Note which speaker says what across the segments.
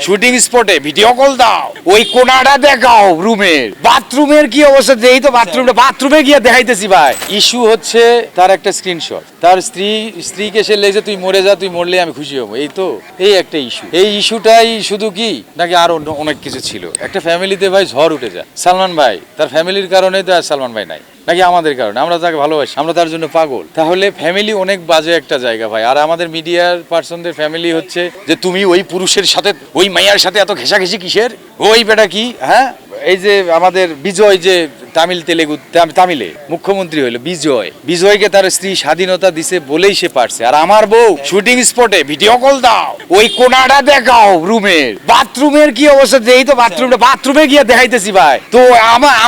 Speaker 1: Shooting স্পটে video call দাও, ওই কোনাটা দেখাও রুমের, বাথরুমের কি অবস্থা, এই তো বাথরুমে গিয়ে দেখাইতেছি ভাই। ইস্যু হচ্ছে তার একটা স্ক্রিনশট, তার স্ত্রীকে সে লেগেছে তুই মরে যা, তুই মরলে আমি খুশি হবো, এই তো এই একটা ইস্যু। এই ইস্যুটাই শুধু কি নাকি আরো অনেক কিছু ছিল? একটা ফ্যামিলিতে ভাই ঝড় উঠে যায়, সালমান ভাই তার ফ্যামিলির কারণেই তো আর সালমান ভাই নাই, নাকি আমাদের কারণে? আমরা তাকে ভালোবাসি, আমরা তার জন্য পাগল। তাহলে ফ্যামিলি অনেক বাজে একটা জায়গা ভাই। আর আমাদের মিডিয়ার পার্সনদের ফ্যামিলি হচ্ছে যে তুমি ওই পুরুষের সাথে, ওই মাইয়ার সাথে এত ঘেঁষাঘেঁষি কিসের, ওই বেটা কি, হ্যাঁ? এই যে আমাদের বিজয় যে তামিলে মুখ্যমন্ত্রী হইলো, বিজয়কে তার স্ত্রী স্বাধীনতা দিছে বলেই সে পারছে। আর আমার বউ শুটিং স্পটে ভিডিও কল দাও, ওই কোনাটা দেখাও রুমের, বাথরুমের কি অবস্থা, এই তো বাথরুমে গিয়ে দেখাইতেছি ভাই। তো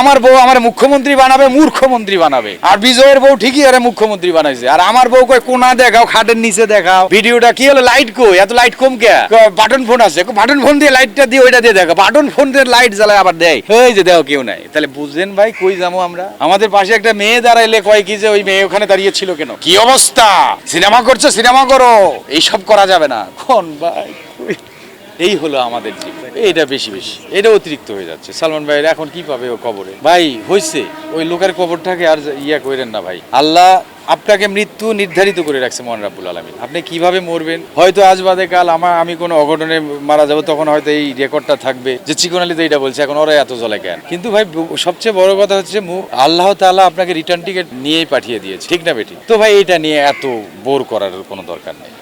Speaker 1: আমার বউ আমার মুখ্যমন্ত্রী বানাবে, মূর্খমন্ত্রী বানাবে। আর বিজয়ের বউ ঠিকই আরে মুখ্যমন্ত্রী বানাইছে। আর আমার বউ কয় কোনা দেখাও, খাটের নিচে দেখাও। ভিডিওটা কি হলো, লাইট কই, এত লাইট কম কে? বাটন ফোন আছে, বাটন ফোন দিয়ে লাইটটা দিয়ে ওইটা দিয়ে দেখা, বাটন ফোন দিয়ে লাইট জ্বালায় আবার দেয়, এই যে দেখো কেউ নাই। তাহলে বুঝলেন ভাই কই যাবো আমরা? আমাদের পাশে একটা মেয়ে দাঁড়াইলে কয় কি যে ওই মেয়ে ওখানে দাঁড়িয়ে ছিল কেন, কি অবস্থা, সিনেমা করছো সিনেমা করো, এইসব করা যাবে না। কোন ভাই, এই হলো আমাদের জীবন। এটা বেশি এটা অতিরিক্ত হয়ে যাচ্ছে। সালমান ভাইয়ের এখন কি পাবে ও কবরে? ভাই হইছে, ওই লোকের কবরটাকে আর ইয়া করেন না ভাই। আল্লাহ আপনাকে মৃত্যু নির্ধারিত করে রাখছে মহান রাব্বুল আলামিন। আপনি কিভাবে মরবেন, হয়তো আজ বাদে কাল আমি কোনো অঘটনে মারা যাবো, তখন হয়তো এই রেকর্ডটা থাকবে যে চিকন আলী তো এইটা বলছে, এখন ওরা এত জ্বলে কেন? কিন্তু ভাই সবচেয়ে বড় কথা হচ্ছে আল্লাহ তাআলা আপনাকে রিটার্ন টিকিট নিয়েই পাঠিয়ে দিয়েছে, ঠিক না বেটি? তো ভাই এটা নিয়ে এত বোর করার কোনো দরকার নেই।